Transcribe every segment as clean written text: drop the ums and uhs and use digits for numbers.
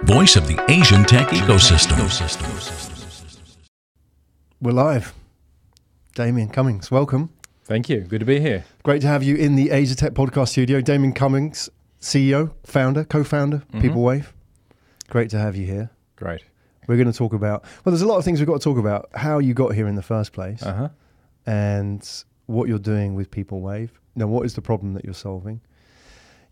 voice of the Asian tech ecosystem. We're live. Damien Cummings, welcome. Thank you. Good to be here. Great to have you in the Asia Tech podcast studio. Damien Cummings, CEO, founder, co-founder, Peoplewave. Great to have you here. Great. We're going to talk about, well, there's a lot of things we've got to talk about. How you got here in the first place and what you're doing with Peoplewave. Now, what is the problem that you're solving?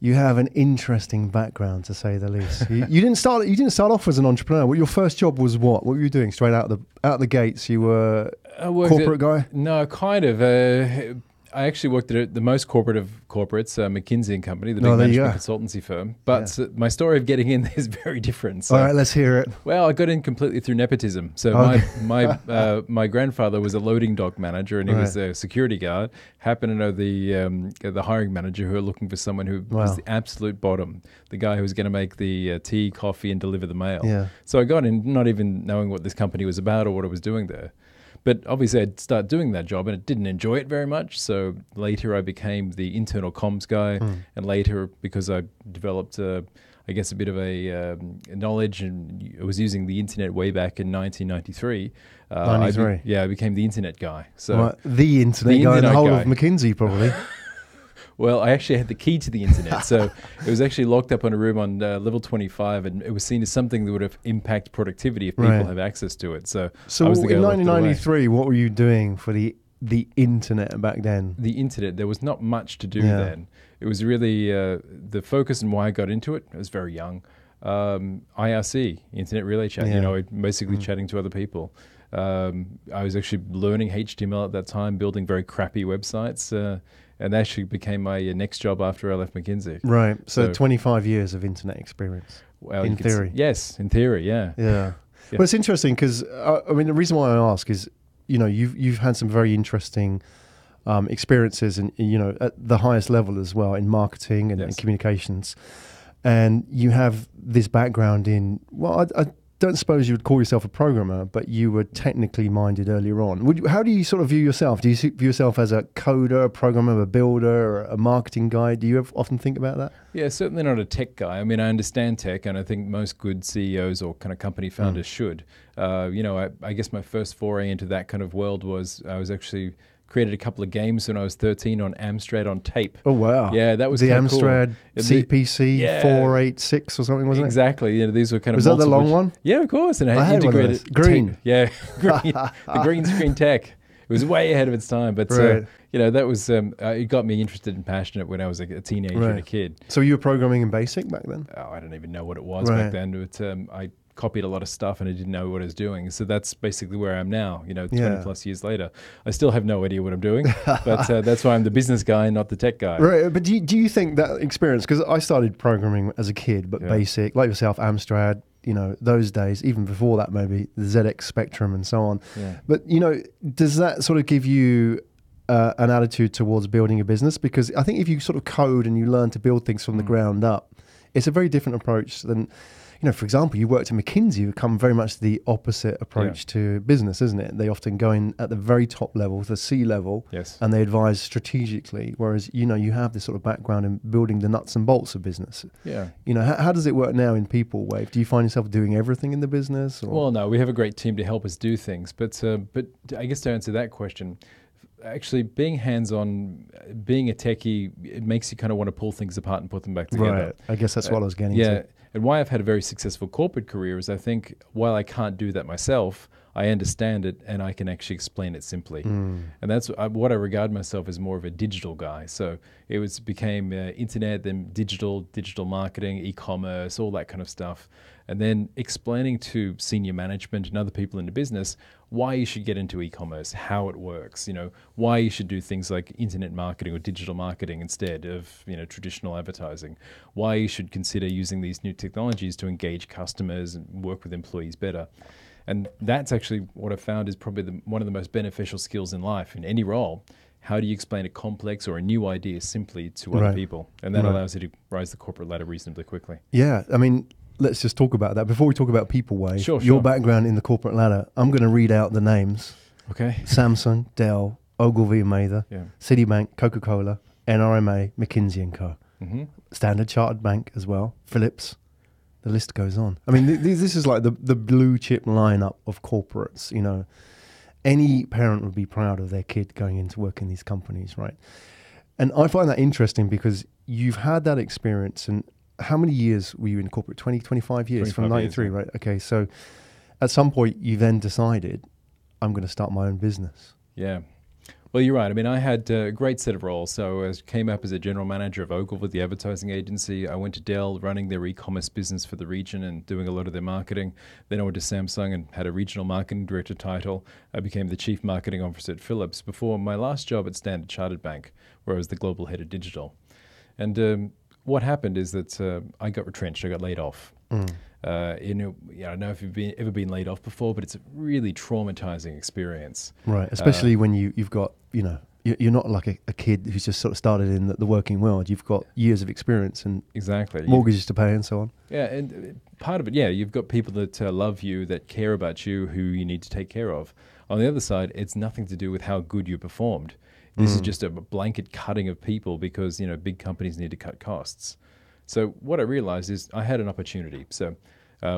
You have an interesting background, to say the least. You didn't start off as an entrepreneur. Well, your first job was what? What were you doing straight out the gates? You were a corporate guy? No, kind of. I actually worked at the most corporate of corporates, McKinsey & Company, the big management consultancy firm. But my story of getting in is very different. So, all right, let's hear it. Well, I got in completely through nepotism. So my grandfather was a loading dock manager, and he was a security guard. Happened to know the hiring manager who were looking for someone who was the absolute bottom, the guy who was going to make the tea, coffee, and deliver the mail. Yeah. So I got in not even knowing what this company was about or what I was doing there. But obviously I'd start doing that job and I didn't enjoy it very much. So later I became the internal comms guy. And later, because I developed, a bit of a knowledge, and I was using the internet way back in 1993. I became the internet guy. So the internet guy in the whole of McKinsey, probably. Well, I actually had the key to the internet. So it was actually locked up in a room on level 25, and it was seen as something that would have impact productivity if people have access to it. So I was the guy in 1993, what were you doing for the internet back then? The internet, there was not much to do then. It was really the focus and why I got into it. I was very young. IRC, Internet Relay Chat, basically chatting to other people. I was actually learning HTML at that time, building very crappy websites. And that actually became my next job after I left McKinsey. Right. So 25 years of internet experience. Well, in theory. Yes, in theory, yeah. Well, it's interesting because, the reason why I ask is, you've had some very interesting experiences and, at the highest level as well in marketing and communications. And you have this background in, I don't suppose you would call yourself a programmer, but you were technically minded earlier on. How do you sort of view yourself? Do you view yourself as a coder, a programmer, a builder, or a marketing guy? Do you often think about that? Yeah, certainly not a tech guy. I mean, I understand tech, and I think most good CEOs or kind of company founders should. I guess my first foray into that kind of world was I was actually created a couple of games when I was 13 on Amstrad on tape. Oh, wow. Yeah, that was the Amstrad cool. CPC 486 or something, wasn't it? Exactly. These were kind of Was that the long one? Yeah, of course. And I had integrated green. Tape. Yeah, green. The green screen tech. It was way ahead of its time. But, that was, it got me interested and passionate when I was a teenager and a kid. So you were programming in BASIC back then? Oh, I don't even know what it was back then. But I copied a lot of stuff and I didn't know what I was doing. So that's basically where I am now, 20 plus years later. I still have no idea what I'm doing, but that's why I'm the business guy and not the tech guy. Right, but do you think that experience, because I started programming as a kid, but BASIC, like yourself, Amstrad, those days, even before that maybe, the ZX Spectrum and so on. Yeah. But, does that sort of give you an attitude towards building a business? Because I think if you sort of code and you learn to build things from the ground up, it's a very different approach than... for example, you worked at McKinsey, you come very much the opposite approach to business, isn't it? They often go in at the very top level, the C level, and they advise strategically, whereas, you have this sort of background in building the nuts and bolts of business. Yeah. How does it work now in Peoplewave? Do you find yourself doing everything in the business? Or? Well, no, we have a great team to help us do things. But I guess to answer that question, actually being hands-on, being a techie, it makes you kind of want to pull things apart and put them back together. Right. I guess that's what I was getting to. And why I've had a very successful corporate career is I think while I can't do that myself, I understand it and I can actually explain it simply. And that's what I regard myself as more of a digital guy. So it became internet, then digital marketing, e-commerce, all that kind of stuff. And then explaining to senior management and other people in the business why you should get into e-commerce, how it works, why you should do things like internet marketing or digital marketing instead of, traditional advertising, why you should consider using these new technologies to engage customers and work with employees better. And that's actually what I've found is probably one of the most beneficial skills in life, in any role. How do you explain a complex or a new idea simply to other people? And that allows you to rise the corporate ladder reasonably quickly. Yeah, let's just talk about that. Before we talk about Peoplewave, your background in the corporate ladder, I'm going to read out the names. Okay. Samsung, Dell, Ogilvy & Mather, Citibank, Coca-Cola, NRMA, McKinsey & Co. Standard Chartered Bank as well, Philips, the list goes on. I mean, this is like the blue chip lineup of corporates. You know, any parent would be proud of their kid going into work in these companies, right? And I find that interesting because you've had that experience. And how many years were you in corporate? 20, 25 years from 93, right? Okay, so at some point you then decided, I'm going to start my own business. Yeah. Well, you're right. I mean, I had a great set of roles. So I came up as a general manager of Ogilvy, the advertising agency. I went to Dell, running their e-commerce business for the region and doing a lot of their marketing. Then I went to Samsung and had a regional marketing director title. I became the chief marketing officer at Philips before my last job at Standard Chartered Bank, where I was the global head of digital. And what happened is that I got retrenched. I got laid off. I don't know if you've ever been laid off before, but it's a really traumatizing experience. Right, especially when you've got, you know, you're not like a kid who's just sort of started in the working world. You've got years of experience and exactly mortgages to pay and so on. Yeah, and part of it, you've got people that love you, that care about you, who you need to take care of. On the other side, it's nothing to do with how good you performed. This is just a blanket cutting of people because, you know, big companies need to cut costs. So what I realized is I had an opportunity. So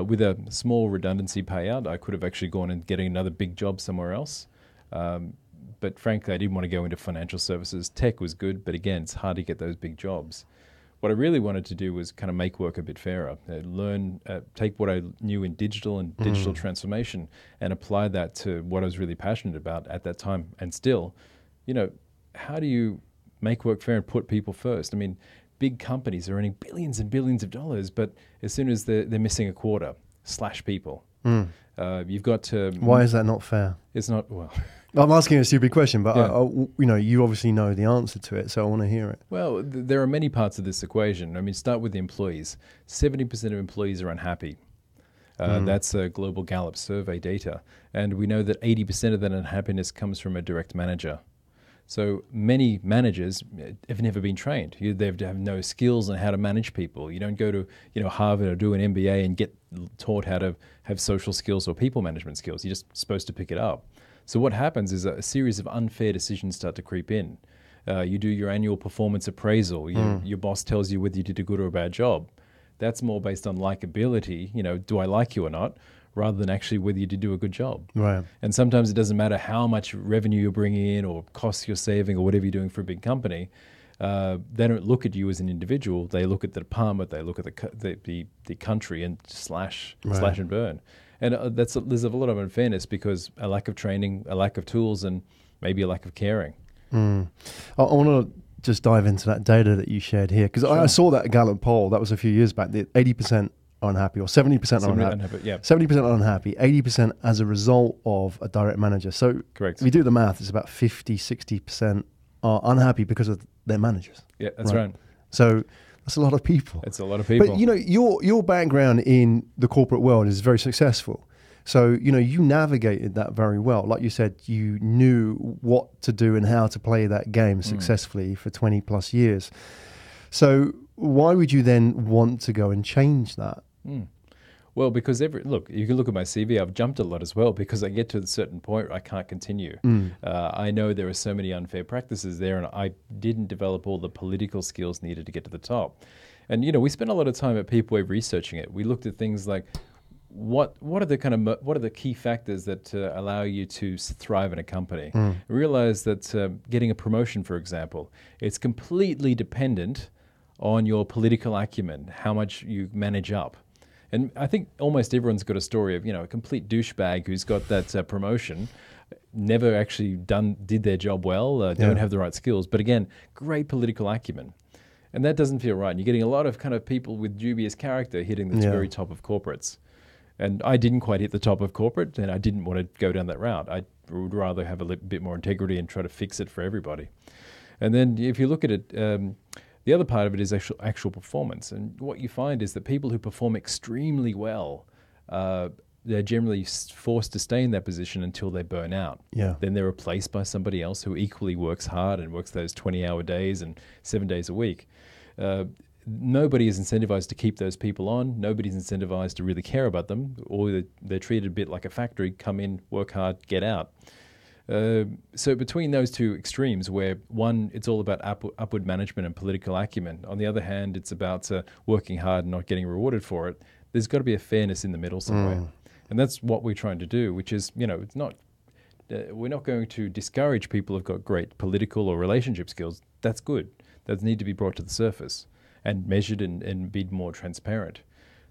with a small redundancy payout, I could have actually gone and getting another big job somewhere else. But frankly, I didn't want to go into financial services. Tech was good, but again, it's hard to get those big jobs. What I really wanted to do was kind of make work a bit fairer, take what I knew in digital and digital transformation and apply that to what I was really passionate about at that time. And still, you know, how do you make work fair and put people first? I mean, big companies are earning billions and billions of dollars, but as soon as they're missing a quarter, slash people. You've got to... Why is that not fair? It's not, well... I'm asking a stupid question, but you know, you obviously know the answer to it, so I want to hear it. Well, there are many parts of this equation. I mean, start with the employees. 70% of employees are unhappy. That's a global Gallup survey data. And we know that 80% of that unhappiness comes from a direct manager. So many managers have never been trained. They have no skills on how to manage people. You don't go to Harvard or do an MBA and get taught how to have social skills or people management skills. You're just supposed to pick it up. So what happens is a series of unfair decisions start to creep in. You do your annual performance appraisal. Your boss tells you whether you did a good or a bad job. That's more based on likability. You know, do I like you or not? Rather than actually whether you did do a good job. Right. And sometimes it doesn't matter how much revenue you're bringing in or costs you're saving or whatever you're doing for a big company. They don't look at you as an individual. They look at the department. They look at the country and slash and burn. And there's a lot of unfairness because a lack of training, a lack of tools, and maybe a lack of caring. I want to just dive into that data that you shared here because I saw that Gallup poll. That was a few years back. The 80% unhappy or 70% unhappy. 70% unhappy, 80% as a result of a direct manager. So correct. If we do the math, it's about 50, 60% are unhappy because of their managers. Yeah, that's right. So that's a lot of people. It's a lot of people. But you know, your background in the corporate world is very successful. So, you know, you navigated that very well. Like you said, you knew what to do and how to play that game successfully for 20 plus years. So why would you then want to go and change that? Well, because you can look at my CV, I've jumped a lot as well because I get to a certain point where I can't continue. I know there are so many unfair practices there and I didn't develop all the political skills needed to get to the top. And, you know, we spent a lot of time at Peoplewave researching it. We looked at things like what are the key factors that allow you to thrive in a company? I realized that getting a promotion, for example, it's completely dependent on your political acumen, how much you manage up. And I think almost everyone's got a story of, you know, a complete douchebag who's got that promotion, never actually did their job well, don't have the right skills, but again, great political acumen. And that doesn't feel right. And you're getting a lot of kind of people with dubious character hitting the very top of corporates. And I didn't quite hit the top of corporate, and I didn't want to go down that route. I would rather have a bit more integrity and try to fix it for everybody. And then if you look at it, the other part of it is actual performance. And what you find is that people who perform extremely well, they're generally forced to stay in that position until they burn out. Then they're replaced by somebody else who equally works hard and works those 20-hour days and 7 days a week. Nobody is incentivized to keep those people on. Nobody's incentivized to really care about them. Or they're treated a bit like a factory, come in, work hard, get out. So between those two extremes, where one, it's all about upward management and political acumen. On the other hand, it's about working hard and not getting rewarded for it. There's got to be a fairness in the middle somewhere. And that's what we're trying to do, which is, it's not, we're not going to discourage people who've got great political or relationship skills. That's good. Those need to be brought to the surface and measured and be more transparent.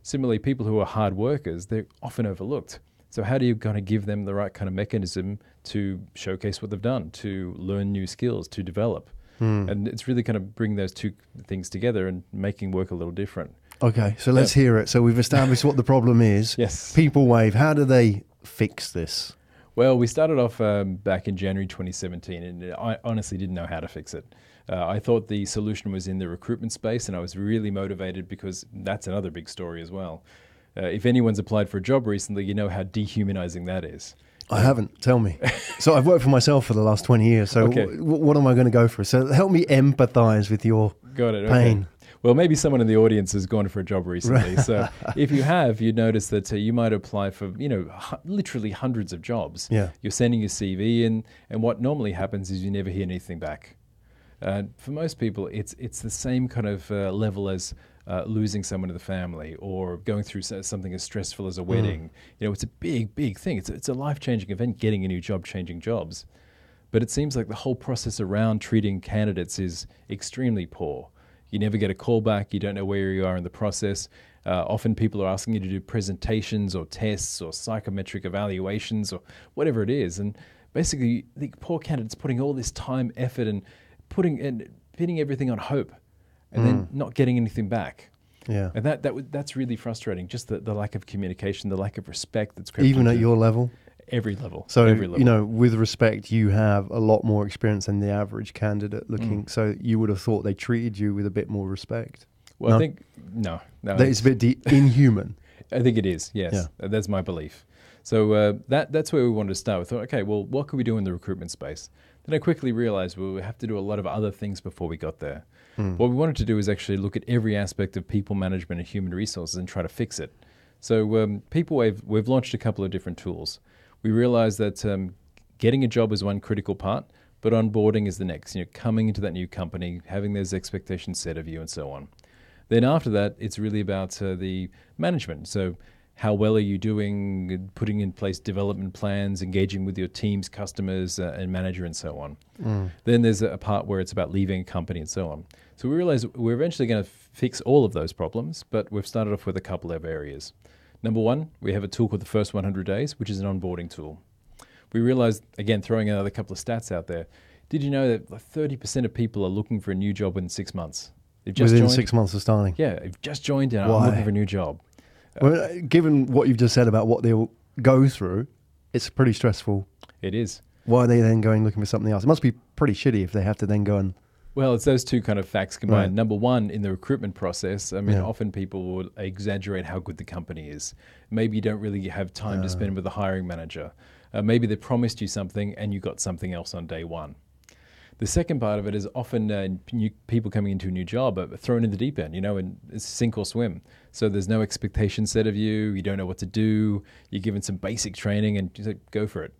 Similarly, people who are hard workers, they're often overlooked. So how do you kind of give them the right kind of mechanism to showcase what they've done, to learn new skills, to develop? And it's really kind of bring those two things together and making work a little different. Okay, so let's hear it. So we've established what the problem is. Yes. Peoplewave, how do they fix this? Well, we started off back in January 2017, and I honestly didn't know how to fix it. I thought the solution was in the recruitment space, and I was really motivated because that's another big story as well. If anyone's applied for a job recently, you know how dehumanizing that is. I haven't. Tell me. So I've worked for myself for the last 20 years. So what am I going to go for? So help me empathize with your pain. Okay. Well, maybe someone in the audience has gone for a job recently. So if you have, you notice that you might apply for, literally hundreds of jobs. Yeah. You're sending your CV in, and what normally happens is you never hear anything back. For most people, it's the same kind of level as losing someone in the family or going through something as stressful as a wedding. It's a big, big thing. It's a life-changing event, getting a new job, changing jobs. But it seems like the whole process around treating candidates is extremely poor. You never get a call back. You don't know where you are in the process. Often people are asking you to do presentations or tests or psychometric evaluations or whatever it is. And basically, the poor candidate's putting all this time, effort, and pinning everything on hope and then not getting anything back. Yeah. And that's really frustrating. Just the lack of communication, the lack of respect that's crept even into at your level? Every level. So, every level. with respect, you have a lot more experience than the average candidate looking. So you would have thought they treated you with a bit more respect. Well, I think, no. That it's a bit inhuman. I think it is, yes. Yeah. That's my belief. So that's where we wanted to start. We thought, okay, well, what can we do in the recruitment space? Then I quickly realized we have to do a lot of other things before we got there. What we wanted to do is actually look at every aspect of people management and human resources and try to fix it. So Peoplewave, we've launched a couple of different tools. We realized that getting a job is one critical part, but onboarding is the next. Coming into that new company, having those expectations set of you, and so on. Then after that, it's really about the management. So how well are you doing, putting in place development plans, engaging with your teams, customers, and manager, and so on. Then there's a part where it's about leaving a company and so on. So we realized we're eventually going to fix all of those problems, but we've started off with a couple of areas. Number one, we have a tool called the First 100 Days, which is an onboarding tool. We realized, again, throwing another couple of stats out there, did you know that 30% of people are looking for a new job within 6 months? They've just Within joined, 6 months of starting? Yeah, they've just joined and I'm looking for a new job. Well, given what you've just said about what they'll go through, it's pretty stressful. It is. Why are they then going looking for something else? It must be pretty shitty if they have to then go and... Well, it's those two kind of facts combined. Right. Number one, in the recruitment process, often people will exaggerate how good the company is. Maybe you don't really have time to spend with the hiring manager. Maybe they promised you something and you got something else on day one. The second part of it is often new people coming into a new job are thrown in the deep end, and it's sink or swim. So there's no expectation set of you. You don't know what to do. You're given some basic training and you say, go for it.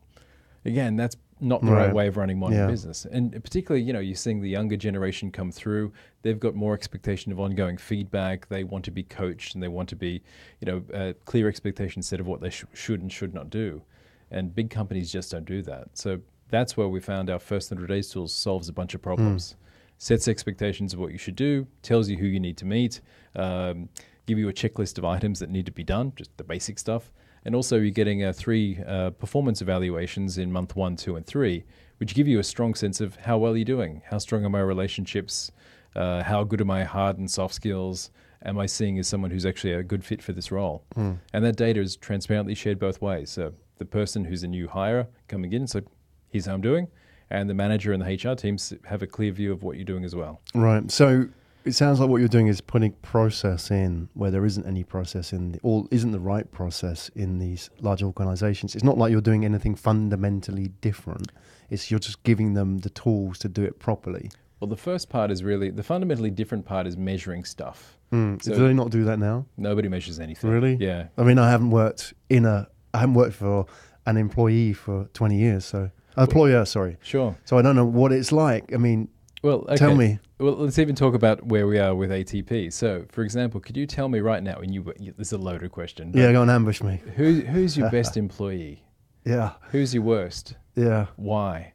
Again, that's not the right way of running modern business. And particularly, you're seeing the younger generation come through. They've got more expectation of ongoing feedback. They want to be coached and they want to be, a clear expectation set of what they should and should not do. And big companies just don't do that. So that's where we found our First 100 Days tool solves a bunch of problems. Sets expectations of what you should do, tells you who you need to meet, give you a checklist of items that need to be done, just the basic stuff. And also you're getting 3 performance evaluations in month 1, 2, and 3, which give you a strong sense of how well you're doing. How strong are my relationships? How good are my hard and soft skills? Am I seeing as someone who's actually a good fit for this role? And that data is transparently shared both ways. So the person who's a new hire coming in, so here's how I'm doing, and the manager and the HR teams have a clear view of what you're doing as well. Right. So it sounds like what you're doing is putting process in where there isn't any process or isn't the right process in these large organizations. It's not like you're doing anything fundamentally different. You're just giving them the tools to do it properly. Well, the first part is really, the fundamentally different part is measuring stuff. So do they not do that now? Nobody measures anything. Really? Yeah. I mean, I haven't worked for an employee for 20 years, so employer, sorry. Sure. So I don't know what it's like. I mean, Well, okay. Tell me. Well, let's even talk about where we are with ATP. So, for example, could you tell me right now, and this is a loaded question. Yeah, go and ambush me. Who's your best employee? Yeah. Who's your worst? Yeah. Why?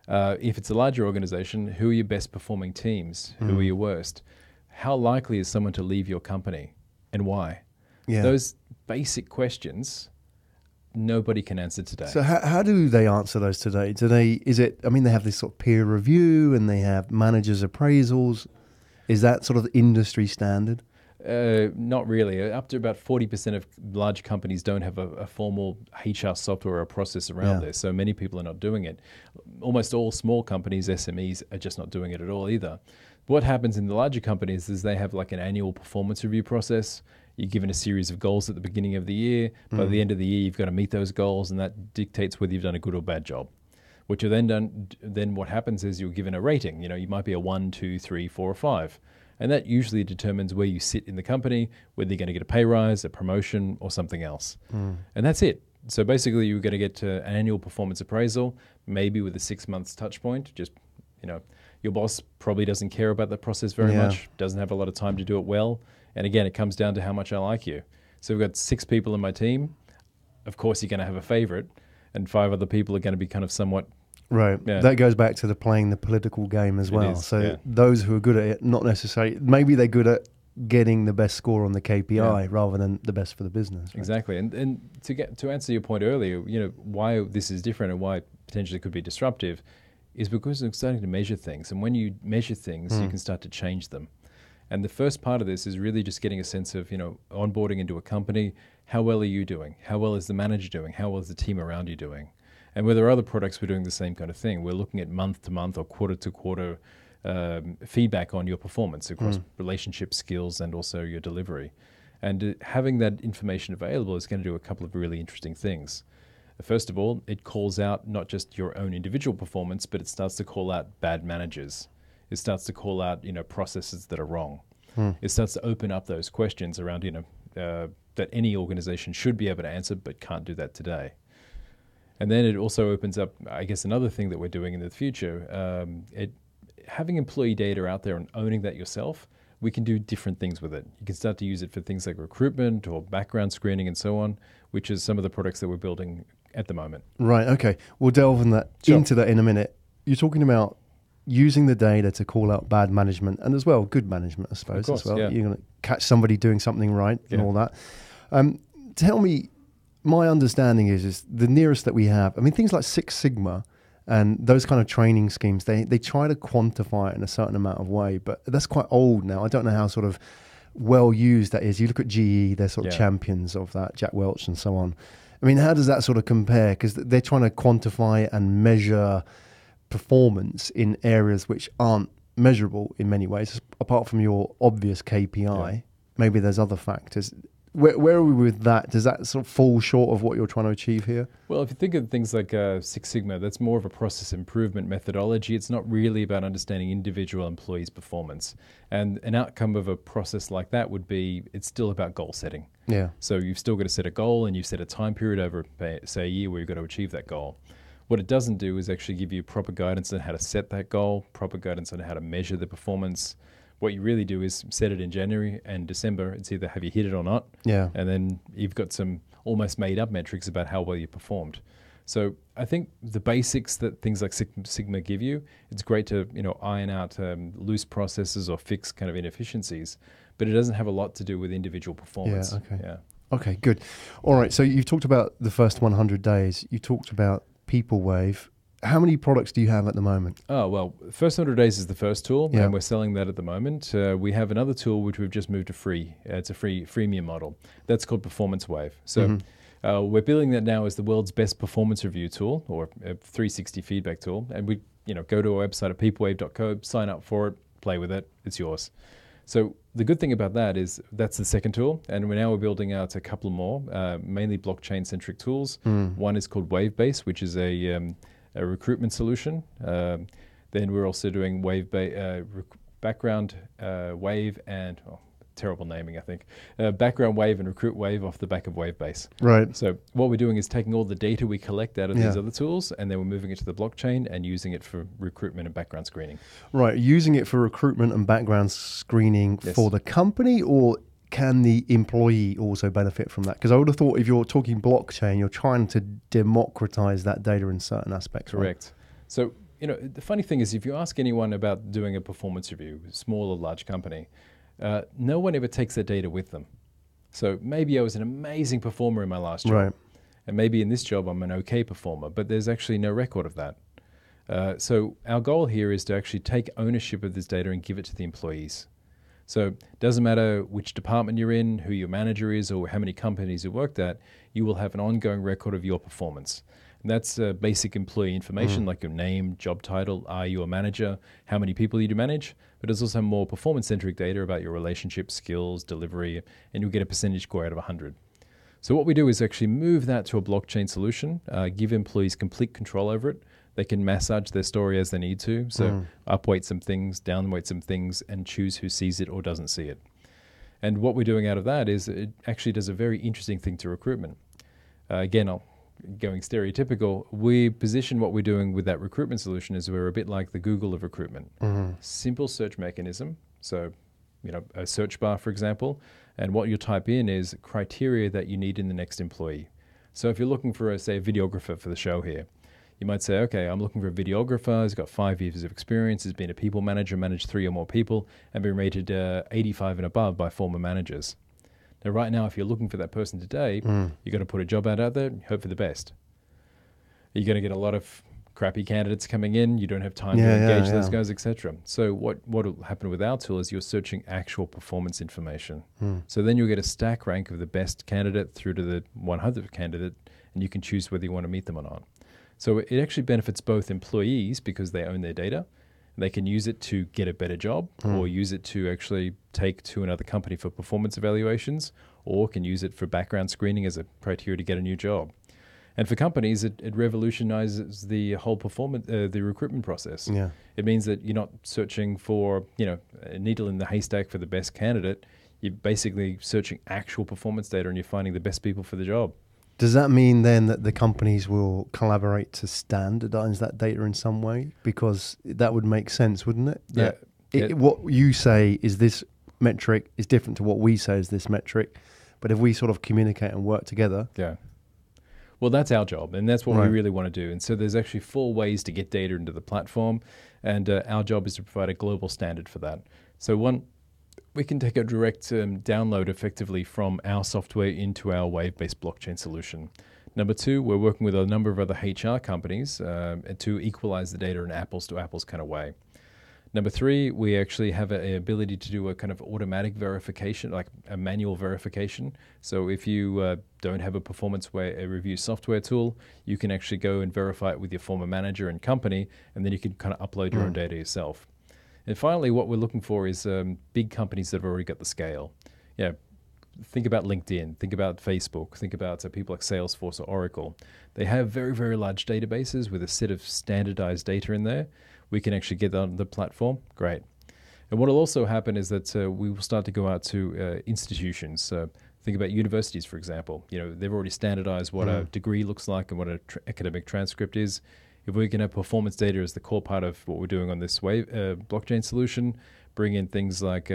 If it's a larger organization, who are your best performing teams? Who are your worst? How likely is someone to leave your company, and why? Yeah. Those basic questions, nobody can answer today. So how do they answer those today? They have this sort of peer review and they have managers' appraisals. Is that sort of industry standard? Not really. Up to about 40% of large companies don't have a formal HR software or a process around this. So many people are not doing it. Almost all small companies, SMEs, are just not doing it at all either. What happens in the larger companies is they have like an annual performance review process. You're given a series of goals at the beginning of the year. By the end of the year, you've got to meet those goals, and that dictates whether you've done a good or bad job. What you're then done, then what happens is you're given a rating. You know, you might be a 1, 2, 3, 4, or 5. And that usually determines where you sit in the company, whether you're going to get a pay rise, a promotion, or something else. And that's it. So basically, you're going to get an annual performance appraisal, maybe with a 6 months touch point. Just, you know, your boss probably doesn't care about the process very much, doesn't have a lot of time to do it well. And again, it comes down to how much I like you. So we've got 6 people in my team. Of course, you're going to have a favorite, and 5 other people are going to be kind of somewhat. Right. Yeah. That goes back to playing the political game as well. So those who are good at it, not necessarily, maybe they're good at getting the best score on the KPI rather than the best for the business. Right? Exactly. And to answer your point earlier, you know, why this is different and why potentially could be disruptive is because we're starting to measure things. And when you measure things, you can start to change them. And the first part of this is really just getting a sense of, you know, onboarding into a company. How well are you doing? How well is the manager doing? How well is the team around you doing? And with our other products, we're doing the same kind of thing. We're looking at month to month or quarter to quarter feedback on your performance across relationship skills and also your delivery. And having that information available is going to do a couple of really interesting things. First of all, it calls out not just your own individual performance, but it starts to call out bad managers. It starts to call out, you know, processes that are wrong. It starts to open up those questions around, you know, that any organization should be able to answer, but can't do that today. And then it also opens up, I guess, another thing that we're doing in the future. Having employee data out there and owning that yourself, we can do different things with it. You can start to use it for things like recruitment or background screening and so on, which is some of the products that we're building at the moment. Right. Okay. We'll delve into that in a minute. You're talking about using the data to call out bad management and as well good management, I suppose, as well. You're going to catch somebody doing something right and all that. Tell me, my understanding is the nearest that we have, I mean, things like Six Sigma and those kind of training schemes, they try to quantify it in a certain amount of way, but that's quite old now. I don't know how sort of well used that is. You look at GE, they're sort of champions of that, Jack Welch and so on. I mean, how does that sort of compare? Because they're trying to quantify and measure performance in areas which aren't measurable in many ways, apart from your obvious KPI. Maybe there's other factors. Where are we with that? Does that sort of fall short of what you're trying to achieve here? Well, if you think of things like Six Sigma, that's more of a process improvement methodology. It's not really about understanding individual employees' performance. And an outcome of a process like that would be, it's still about goal setting. Yeah. So you've still got to set a goal and you've set a time period over, say, a year where you've got to achieve that goal. What it doesn't do is actually give you proper guidance on how to set that goal, proper guidance on how to measure the performance. What you really do is set it in January and December. It's either have you hit it or not. Yeah. And then you've got some almost made up metrics about how well you performed. So I think the basics that things like Sigma give you, it's great to, you know, iron out loose processes or fix kind of inefficiencies, but it doesn't have a lot to do with individual performance. Yeah, okay. Yeah. Okay, good. All right, so you've talked about the first 100 days. You talked about Peoplewave. How many products do you have at the moment? Oh, well, First 100 Days is the first tool, and we're selling that at the moment. We have another tool which we've just moved to free. It's a freemium model. That's called Performance Wave. So we're building that now as the world's best performance review tool, or a 360 feedback tool. And we, you know, go to our website at peoplewave.co, sign up for it, play with it. It's yours. So the good thing about that is that's the second tool, and we're building out a couple more, mainly blockchain-centric tools. One is called Wavebase, which is a recruitment solution. Then we're also doing background wave and terrible naming, I think. Background Wave and Recruit Wave off the back of Wavebase. Right. So what we're doing is taking all the data we collect out of these other tools, and then we're moving it to the blockchain and using it for recruitment and background screening. Right. Using it for recruitment and background screening for the company, or can the employee also benefit from that? Because I would have thought if you're talking blockchain, you're trying to democratize that data in certain aspects. Correct. Right? So, the funny thing is, if you ask anyone about doing a performance review, small or large company, no one ever takes their data with them. So maybe I was an amazing performer in my last job. Right. And maybe in this job I'm an okay performer, but there's actually no record of that. So our goal here is to actually take ownership of this data and give it to the employees. So it doesn't matter which department you're in, who your manager is, or how many companies you worked at, you will have an ongoing record of your performance. And that's basic employee information like your name, job title, are you a manager, how many people you do manage, but there's also more performance-centric data about your relationships, skills, delivery, and you'll get a percentage score out of 100. So what we do is actually move that to a blockchain solution, give employees complete control over it. They can massage their story as they need to, so upweight some things, downweight some things, and choose who sees it or doesn't see it. And what we're doing out of that is it actually does a very interesting thing to recruitment. Again, going stereotypical, we position what we're doing with that recruitment solution as we're a bit like the Google of recruitment. Simple search mechanism. So, a search bar, for example, and what you type in is criteria that you need in the next employee. So if you're looking for, say, a videographer for the show here, you might say, okay, I'm looking for a videographer who's got 5 years of experience, has been a people manager, managed 3 or more people, and been rated 85 and above by former managers. Now, right now, if you're looking for that person today, you're going to put a job ad out there and hope for the best. You're going to get a lot of crappy candidates coming in. You don't have time to engage those guys, etc. So what will happen with our tool is you're searching actual performance information. So then you'll get a stack rank of the best candidate through to the 100th candidate, and you can choose whether you want to meet them or not. So it actually benefits both employees because they own their data. They can use it to get a better job or use it to actually take to another company for performance evaluations, or can use it for background screening as a criteria to get a new job. And for companies, it revolutionizes the whole the recruitment process. Yeah. It means that you're not searching for, a needle in the haystack for the best candidate. You're basically searching actual performance data and you're finding the best people for the job. Does that mean then that the companies will collaborate to standardize that data in some way? Because that would make sense, wouldn't it? Yeah. What you say is this metric is different to what we say is this metric. But if we sort of communicate and work together. Yeah. Well, that's our job, and that's what we really want to do. And so there's actually 4 ways to get data into the platform, and our job is to provide a global standard for that. So one, we can take a direct download effectively from our software into our Wavebase blockchain solution. Number 2, we're working with a number of other HR companies to equalize the data in apples to apples kind of way. Number 3, we actually have an ability to do a kind of automatic verification, like a manual verification. So if you don't have a performance review software tool, you can actually go and verify it with your former manager and company, and then you can kind of upload your own data yourself. And finally, what we're looking for is big companies that have already got the scale. Think about LinkedIn, think about Facebook, think about people like Salesforce or Oracle. They have very, very large databases with a set of standardized data in there. We can actually get that on the platform. Great. And what will also happen is that we will start to go out to institutions. Think about universities, for example. They've already standardized what a degree looks like and what an academic transcript is. If we can have performance data as the core part of what we're doing on this blockchain solution, bring in things like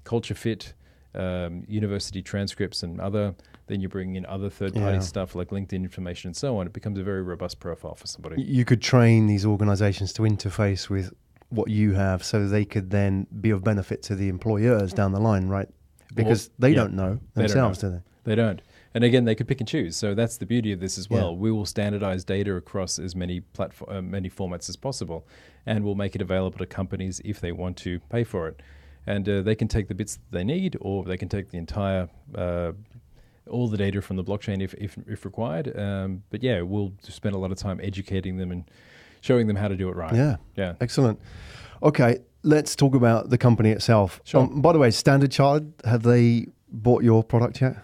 culture fit, university transcripts and then you bring in other third-party stuff like LinkedIn information and so on. It becomes a very robust profile for somebody. You could train these organizations to interface with what you have so they could then be of benefit to the employers down the line, right? Because they don't know themselves, do they? They don't. And again, they could pick and choose. So that's the beauty of this as well. We will standardize data across as many many formats as possible, and we'll make it available to companies if they want to pay for it. And they can take the bits that they need, or they can take the entire, all the data from the blockchain if required. But we'll spend a lot of time educating them and showing them how to do it right. Yeah. Excellent. Okay, let's talk about the company itself. Sure. By the way, Standard Chartered, have they bought your product yet?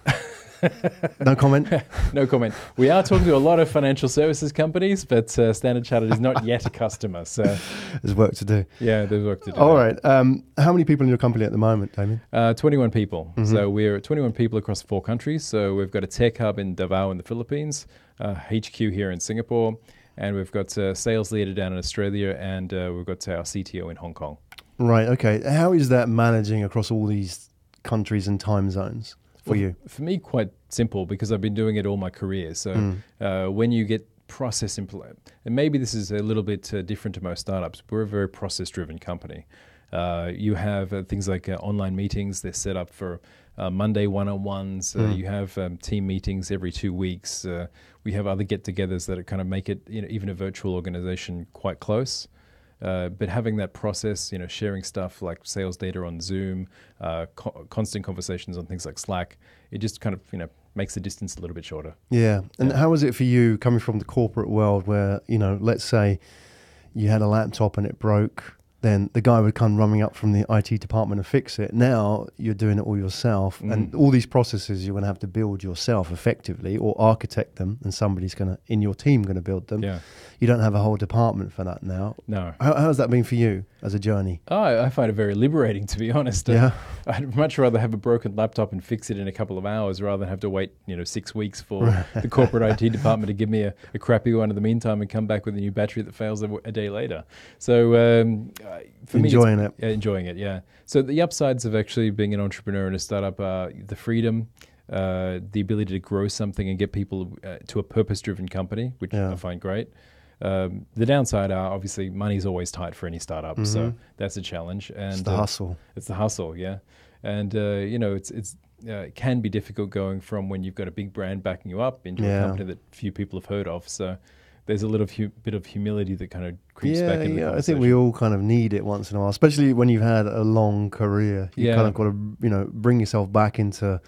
No comment? No comment. We are talking to a lot of financial services companies, but Standard Chartered is not yet a customer. So there's work to do. Yeah, there's work to do. All right. How many people in your company at the moment, Damien? 21 people. So we're 21 people across 4 countries. So we've got a tech hub in Davao in the Philippines, HQ here in Singapore, and we've got a sales leader down in Australia, and we've got our CTO in Hong Kong. Right. Okay. How is that managing across all these countries and time zones for you? For me, quite simple, because I've been doing it all my career. So when you get process implement, and maybe this is a little bit different to most startups, we're a very process-driven company. You have things like online meetings. They're set up for Monday one-on-ones. You have team meetings every 2 weeks. We have other get-togethers that kind of make it, even a virtual organization, quite close. But having that process, sharing stuff like sales data on Zoom, constant conversations on things like Slack, it just kind of, makes the distance a little bit shorter. Yeah. And how was it for you coming from the corporate world where, let's say you had a laptop and it broke, then the guy would come running up from the IT department and fix it. Now you're doing it all yourself. And all these processes you're going to have to build yourself effectively, or architect them, and somebody's in your team going to build them. Yeah. You don't have a whole department for that now. No. How has that been for you as a journey? I find it very liberating, to be honest. Yeah. I'd much rather have a broken laptop and fix it in a couple of hours rather than have to wait, 6 weeks for the corporate IT department to give me a crappy one in the meantime and come back with a new battery that fails a day later. So for me, enjoying it, yeah. So the upsides of actually being an entrepreneur in a startup are the freedom, the ability to grow something and get people to a purpose-driven company, which I find great. The downside are obviously money's always tight for any startup, so that's a challenge. And it's the hustle. It's the hustle, yeah. And it can be difficult going from when you've got a big brand backing you up into a company that few people have heard of. So there's a little bit of humility that kind of creeps back in the conversation. I think we all kind of need it once in a while, especially when you've had a long career. You kind of got to, bring yourself back into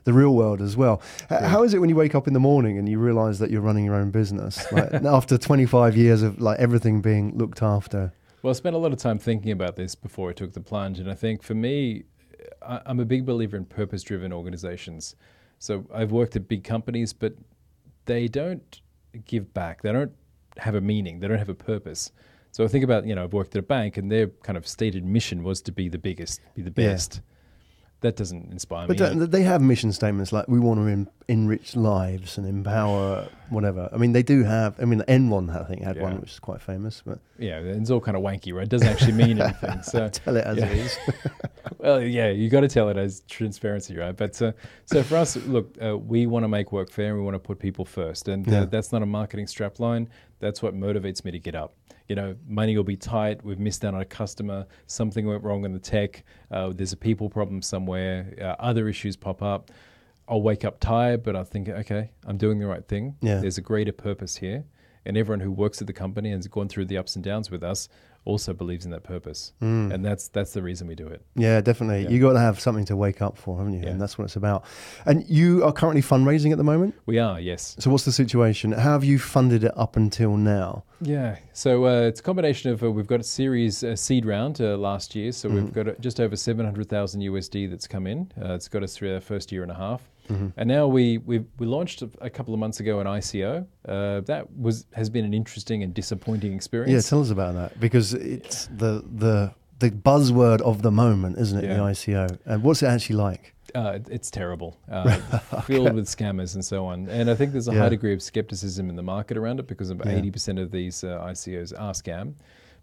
the real world as well. How is it when you wake up in the morning and you realize that you're running your own business after 25 years of everything being looked after? Well, I spent a lot of time thinking about this before I took the plunge, and I think for me, I'm a big believer in purpose-driven organizations. So I've worked at big companies, but they don't give back. They don't have a meaning. They don't have a purpose. So I think about, I've worked at a bank, and their kind of stated mission was to be the biggest, be the best. Yeah. That doesn't inspire me. But they have mission statements like we want to enrich lives and empower whatever. I mean, they do have. I mean, Enron I think had one which is quite famous. But it's all kind of wanky, right? It doesn't actually mean anything. So tell it as it is. Well, you got to tell it as transparency, right? But so for us, look, we want to make work fair, and we want to put people first, and that's not a marketing strapline. That's what motivates me to get up. Money will be tight. We've missed out on a customer. Something went wrong in the tech. There's a people problem somewhere. Other issues pop up. I'll wake up tired, but I think, okay, I'm doing the right thing. Yeah. There's a greater purpose here. And everyone who works at the company and has gone through the ups and downs with us also believes in that purpose. And that's the reason we do it. Yeah, definitely. Yeah. You got to have something to wake up for, haven't you? Yeah. And that's what it's about. And you are currently fundraising at the moment? We are, yes. So what's the situation? How have you funded it up until now? Yeah, so it's a combination of, we've got a series seed round last year. So we've got just over 700,000 USD that's come in. It's got us through our first year and a half. And now we launched a couple of months ago an ICO. That has been an interesting and disappointing experience. Yeah, tell us about that, because it's the buzzword of the moment, isn't it? The ICO. And what's it actually like? It's terrible, filled with scammers and so on. And I think there's a high degree of skepticism in the market around it, because about 80% of these ICOs are scam.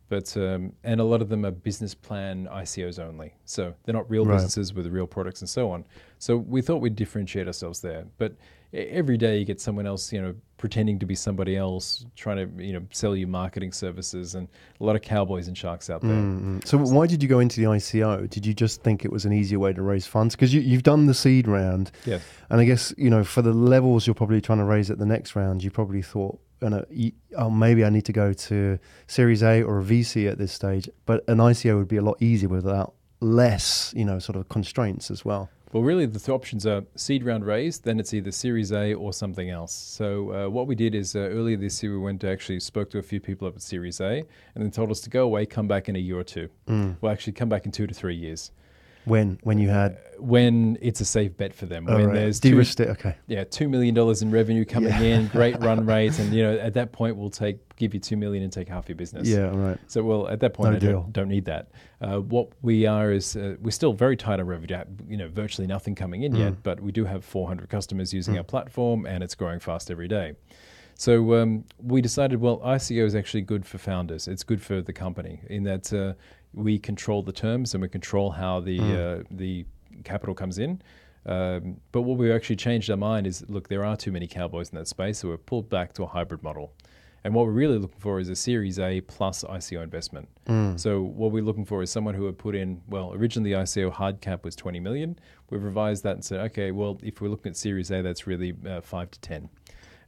But and a lot of them are business plan ICOs only. So they're not real businesses with real products and so on. So we thought we'd differentiate ourselves there. But every day you get someone else, pretending to be somebody else, trying to, sell you marketing services, and a lot of cowboys and sharks out there. So why did you go into the ICO? Did you just think it was an easier way to raise funds? Because you've done the seed round. Yeah. And I guess, for the levels you're probably trying to raise at the next round, you probably thought, maybe I need to go to Series A or a VC at this stage. But an ICO would be a lot easier without less, sort of constraints as well. Well, really, the options are seed round raised, then it's either Series A or something else. So what we did is earlier this year, we spoke to a few people up at Series A, and then told us to go away, come back in a year or two. Well, actually come back in 2 to 3 years. When you had when it's a safe bet for them. When there's de-risked it, okay. Yeah, $2 million in revenue coming in, great run rate, and at that point we'll give you $2 million and take half your business. Yeah, right. So well, at that point I don't need that. What we are is we're still very tight on revenue. Virtually nothing coming in yet, but we do have 400 customers using our platform, and it's growing fast every day. So we decided, well, ICO is actually good for founders. It's good for the company in that we control the terms and we control how the capital comes in. But what we've actually changed our mind is, look, there are too many cowboys in that space, so we've pulled back to a hybrid model. And what we're really looking for is a Series A plus ICO investment. So what we're looking for is someone who would put in, well, originally the ICO hard cap was 20 million. We've revised that and said, okay, well, if we're looking at Series A, that's really 5 to 10.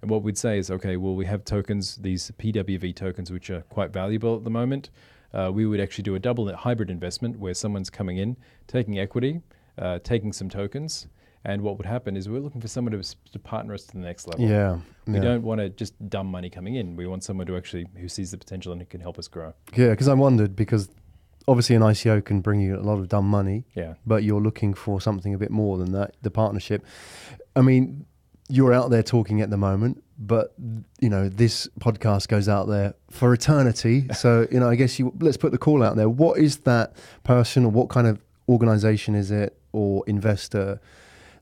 And what we'd say is, okay, well, we have tokens, these PWV tokens, which are quite valuable at the moment. We would actually do a double hybrid investment where someone's coming in, taking equity, taking some tokens. And what would happen is we're looking for someone to partner us to the next level. Yeah. We don't want to just dumb money coming in. We want someone who sees the potential and who can help us grow. Yeah, because I wondered, because obviously an ICO can bring you a lot of dumb money, but you're looking for something a bit more than that, the partnership. I mean, you're out there talking at the moment, but this podcast goes out there for eternity. So I guess let's put the call out there. What is that person, or what kind of organization is it, or investor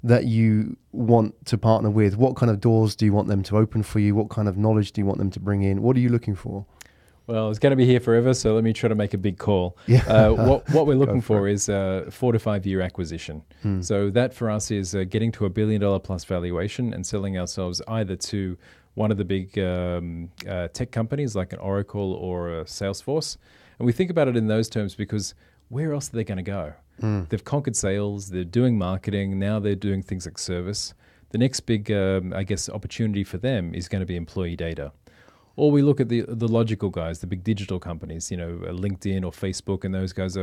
that you want to partner with? What kind of doors do you want them to open for you? What kind of knowledge do you want them to bring in? What are you looking for? Well, it's going to be here forever, so let me try to make a big call. What we're looking for is 4 to 5 year acquisition. So that for us is getting to $1 billion plus valuation and selling ourselves either to one of the big tech companies like an Oracle or a Salesforce. And we think about it in those terms because where else are they going to go? They've conquered sales, they're doing marketing, now they're doing things like service. The next big, opportunity for them is going to be employee data. Or we look at the logical guys, the big digital companies, LinkedIn or Facebook, and those guys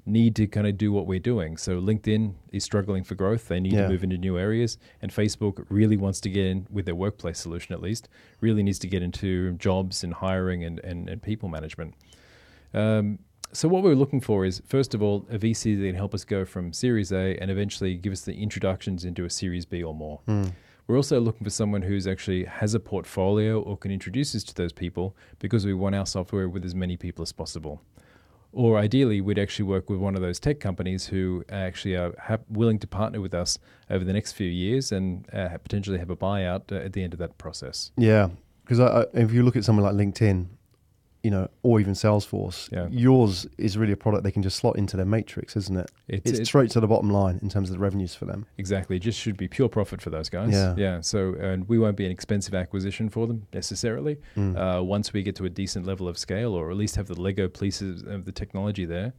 need to kind of do what we're doing. So LinkedIn is struggling for growth. They need to move into new areas. And Facebook really wants to get in with their workplace solution, at least, really needs to get into jobs and hiring and people management. So what we're looking for is, first of all, a VC that can help us go from Series A and eventually give us the introductions into a Series B or more. We're also looking for someone who's actually has a portfolio or can introduce us to those people, because we want our software with as many people as possible. Or ideally, we'd actually work with one of those tech companies who actually are willing to partner with us over the next few years and potentially have a buyout at the end of that process. Yeah, because if you look at someone like LinkedIn, or even Salesforce, yours is really a product they can just slot into their matrix, isn't it? It's straight to the bottom line in terms of the revenues for them. Exactly. It just should be pure profit for those guys. So, and we won't be an expensive acquisition for them necessarily. Once we get to a decent level of scale, or at least have the Lego pieces of the technology there.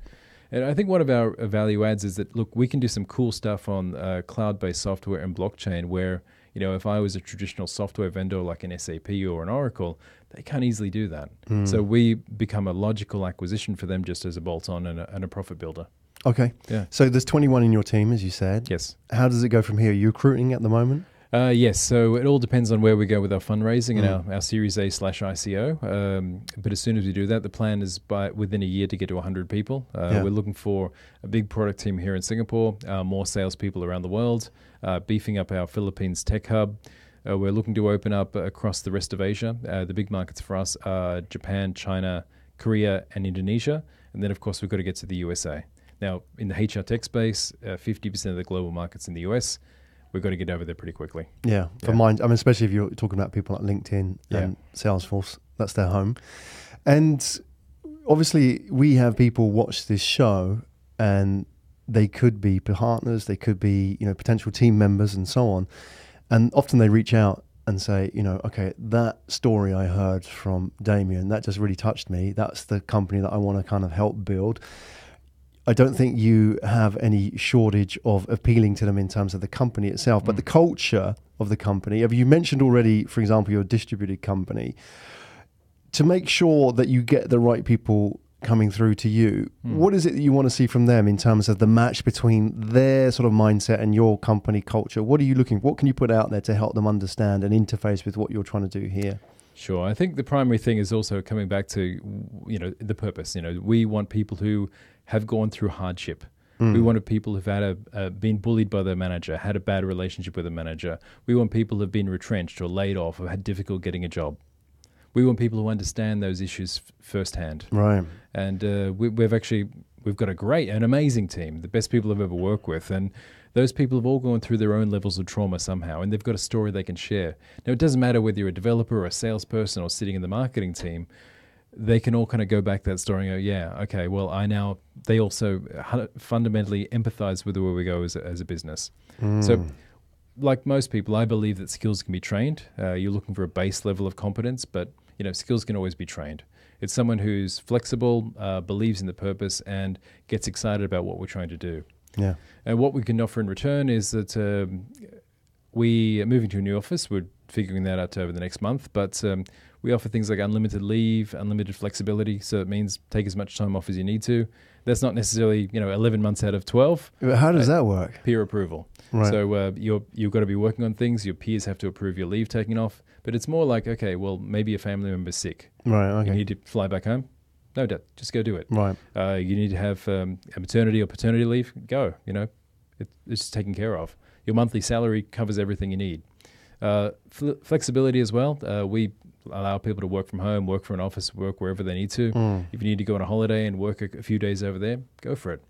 And I think one of our value adds is that, look, we can do some cool stuff on cloud-based software and blockchain where, if I was a traditional software vendor like an SAP or an Oracle, they can't easily do that. So we become a logical acquisition for them just as a bolt-on and a profit builder. Okay. Yeah. So there's 21 in your team, as you said. Yes. How does it go from here? Are you recruiting at the moment? Yes. So it all depends on where we go with our fundraising and our Series A/ICO. But as soon as we do that, the plan is within a year to get to 100 people. We're looking for a big product team here in Singapore, more salespeople around the world, beefing up our Philippines tech hub. We're looking to open up across the rest of Asia. The big markets for us are Japan, China, Korea, and Indonesia. And then, of course, we've got to get to the USA. Now, in the HR tech space, 50% of the global market's in the US. We've got to get over there pretty quickly. Yeah, for mine, especially if you're talking about people like LinkedIn and Salesforce, that's their home. And obviously, we have people watch this show, and they could be partners, they could be potential team members, and so on. And often they reach out and say, okay, that story I heard from Damien, that just really touched me. That's the company that I want to kind of help build. I don't think you have any shortage of appealing to them in terms of the company itself, but the culture of the company. Have you mentioned already, for example, your distributed company? To make sure that you get the right people coming through to you, what is it that you want to see from them in terms of the match between their sort of mindset and your company culture? What can you put out there to help them understand and interface with what you're trying to do here? Sure. I think the primary thing is also coming back to, the purpose. We want people who have gone through hardship. We wanted people who've had been bullied by their manager, had a bad relationship with a manager. We want people who've been retrenched or laid off or had difficulty getting a job. We want people who understand those issues firsthand. Right. And we've got an amazing team, the best people I've ever worked with. And those people have all gone through their own levels of trauma somehow, and they've got a story they can share. Now, it doesn't matter whether you're a developer or a salesperson or sitting in the marketing team. They can all kind of go back to that story and go, yeah, okay, well, they also fundamentally empathize with where we go as a business. So like most people, I believe that skills can be trained. You're looking for a base level of competence, but skills can always be trained. It's someone who's flexible, believes in the purpose, and gets excited about what we're trying to do. Yeah. And what we can offer in return is that we are moving to a new office. We're figuring that out over the next month, but we offer things like unlimited leave, unlimited flexibility. So it means take as much time off as you need to. That's not necessarily 11 months out of 12. How does that work? Peer approval. Right. So you've got to be working on things. Your peers have to approve your leave taking off. But it's more like, okay, well, maybe a family member's sick. Right. Okay. You need to fly back home. No doubt, just go do it. Right. You need to have a maternity or paternity leave. Go. It's just taken care of. Your monthly salary covers everything you need. Flexibility as well. We allow people to work from home, work for an office, work wherever they need to. If you need to go on a holiday and work a few days over there, go for it.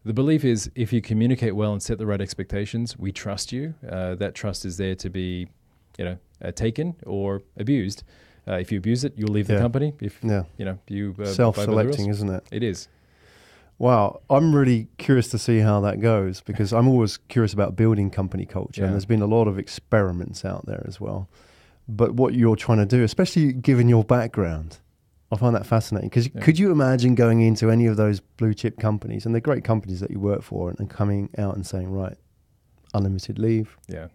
The belief is if you communicate well and set the right expectations, we trust you. That trust is there to be, taken or abused. If you abuse it, you'll leave the company. If you self-selecting, isn't it? It is. Wow, I'm really curious to see how that goes, because I'm always curious about building company culture, and there's been a lot of experiments out there as well. But what you're trying to do, especially given your background, I find that fascinating. Because could you imagine going into any of those blue chip companies, and the great companies that you work for, and coming out and saying, right, unlimited leave? Yeah.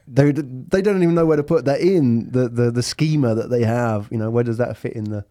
They don't even know where to put that in the schema that they have. Where does that fit in the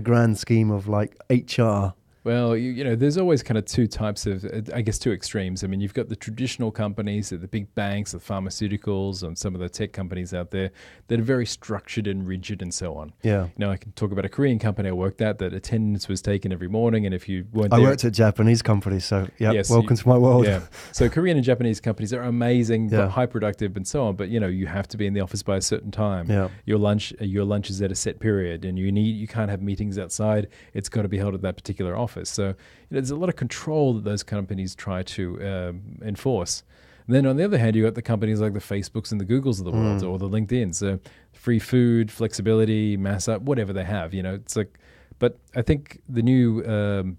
grand scheme of like HR? Well, there's always kind of two types of, I guess, two extremes. I mean, you've got the traditional companies, the big banks, the pharmaceuticals, and some of the tech companies out there that are very structured and rigid and so on. Yeah. I can talk about a Korean company I worked at that attendance was taken every morning, and if you weren't I there... worked at Japanese companies, so yes, welcome to my world. Yeah. So Korean and Japanese companies are amazing, but high productive and so on. But, you have to be in the office by a certain time. Yeah. Your lunch is at a set period, and you can't have meetings outside. It's got to be held at that particular office. So there's a lot of control that those companies try to enforce. And then on the other hand, you got the companies like the Facebooks and the Googles of the world, or the LinkedIns. So free food, flexibility, mass up, whatever they have. It's like. But I think the new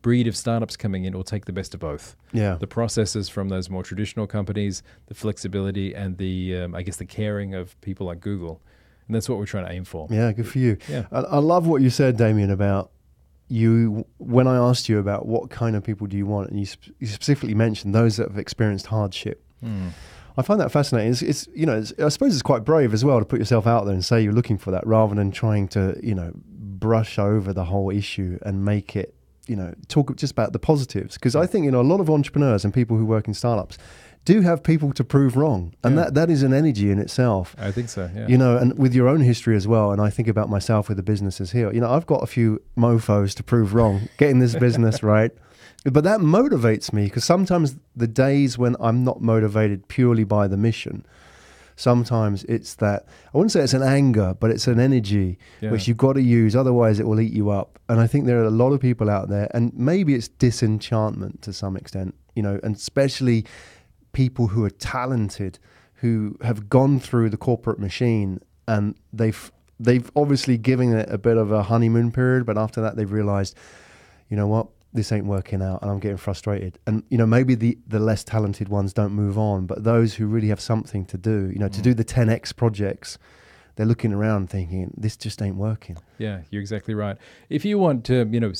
breed of startups coming in will take the best of both. Yeah. The processes from those more traditional companies, the flexibility, and the the caring of people like Google. And that's what we're trying to aim for. Yeah, good for you. Yeah. I love what you said, Damien, about when I asked you about what kind of people do you want, and you specifically mentioned those that have experienced hardship. I find that fascinating. I suppose it's quite brave as well to put yourself out there and say you're looking for that, rather than trying to brush over the whole issue and make it talk just about the positives. Because I think a lot of entrepreneurs and people who work in startups do have people to prove wrong, and that is an energy in itself. I think so. Yeah. And with your own history as well. And I think about myself with the businesses here. I've got a few mofos to prove wrong getting this business right, but that motivates me, because sometimes the days when I'm not motivated purely by the mission, sometimes it's that, I wouldn't say it's an anger, but it's an energy which you've got to use, otherwise it will eat you up. And I think there are a lot of people out there, and maybe it's disenchantment to some extent, and especially people who are talented, who have gone through the corporate machine, and they've obviously given it a bit of a honeymoon period, but after that they've realized, what, this ain't working out, and I'm getting frustrated. And maybe the less talented ones don't move on, but those who really have something to do, to do the 10x projects, they're looking around thinking, this just ain't working. Yeah, you're exactly right. If you want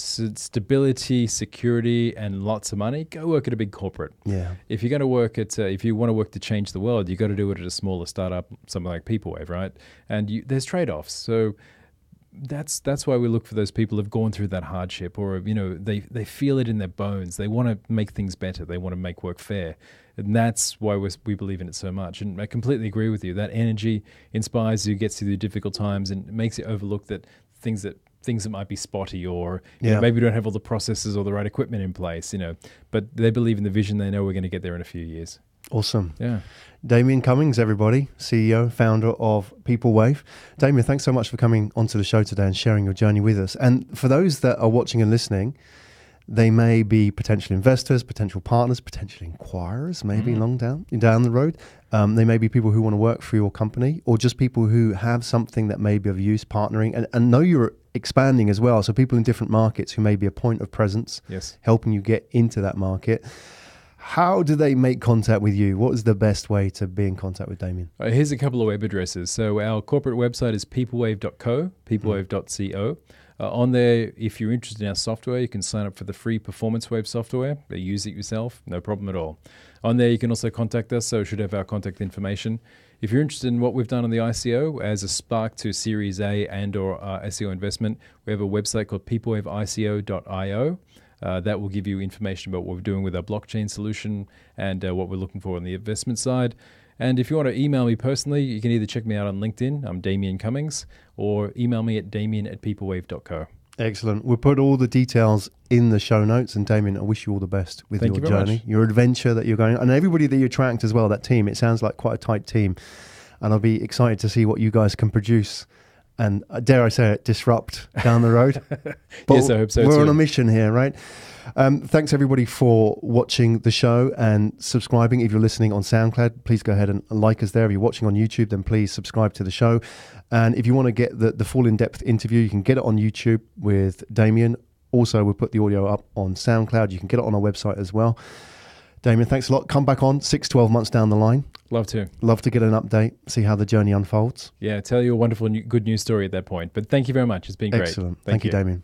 stability, security, and lots of money, go work at a big corporate. Yeah. If you're going to work if you want to work to change the world, you got to do it at a smaller startup, something like Peoplewave, right? And there's trade-offs. So that's why we look for those people who've gone through that hardship, or they feel it in their bones. They want to make things better. They want to make work fair. And that's why we believe in it so much. And I completely agree with you. That energy inspires you, gets you through difficult times, and makes you overlook that things that things that might be spotty, or you know, maybe we don't have all the processes or the right equipment in place, you know, but they believe in the vision. They know we're going to get there in a few years. Awesome. Yeah. Damien Cummings, everybody, CEO, founder of Peoplewave. Damien, thanks so much for coming onto the show today and sharing your journey with us. And for those that are watching and listening, they may be potential investors, potential partners, potential inquirers, maybe down the road. They may be people who want to work for your company, or just people who have something that may be of use, partnering, and know you're expanding as well. So people in different markets who may be a point of presence, helping you get into that market. How do they make contact with you? What is the best way to be in contact with Damien? Here's a couple of web addresses. So our corporate website is peoplewave.co, peoplewave.co. On there, if you're interested in our software, you can sign up for the free Performance Wave software. Use it yourself, no problem at all. On there, you can also contact us, so it should have our contact information. If you're interested in what we've done on the ICO as a spark to Series A and or SEO investment, we have a website called peoplewaveICO.io. That will give you information about what we're doing with our blockchain solution and what we're looking for on the investment side. And if you want to email me personally, you can either check me out on LinkedIn, I'm Damien Cummings, or email me at damien@peoplewave.co. Excellent. We'll put all the details in the show notes. And Damien, I wish you all the best with your journey, your adventure that you're going on, and everybody that you attract as well, that team. It sounds like quite a tight team. And I'll be excited to see what you guys can produce and, dare I say it, disrupt down the road. But yes, I hope so we're too. on a mission here, right? Thanks everybody for watching the show and subscribing. If you're listening on SoundCloud, please go ahead and like us there. If you're watching on YouTube, then please subscribe to the show. And if you want to get the full in-depth interview, you can get it on YouTube with Damien. Also, we'll put the audio up on SoundCloud. You can get it on our website as well. Damien, thanks a lot. Come back on 6-12 months down the line. Love to. Love to get an update, see how the journey unfolds. Yeah, tell you a wonderful good news story at that point. But thank you very much. It's been great. Excellent. Thank you, Damien.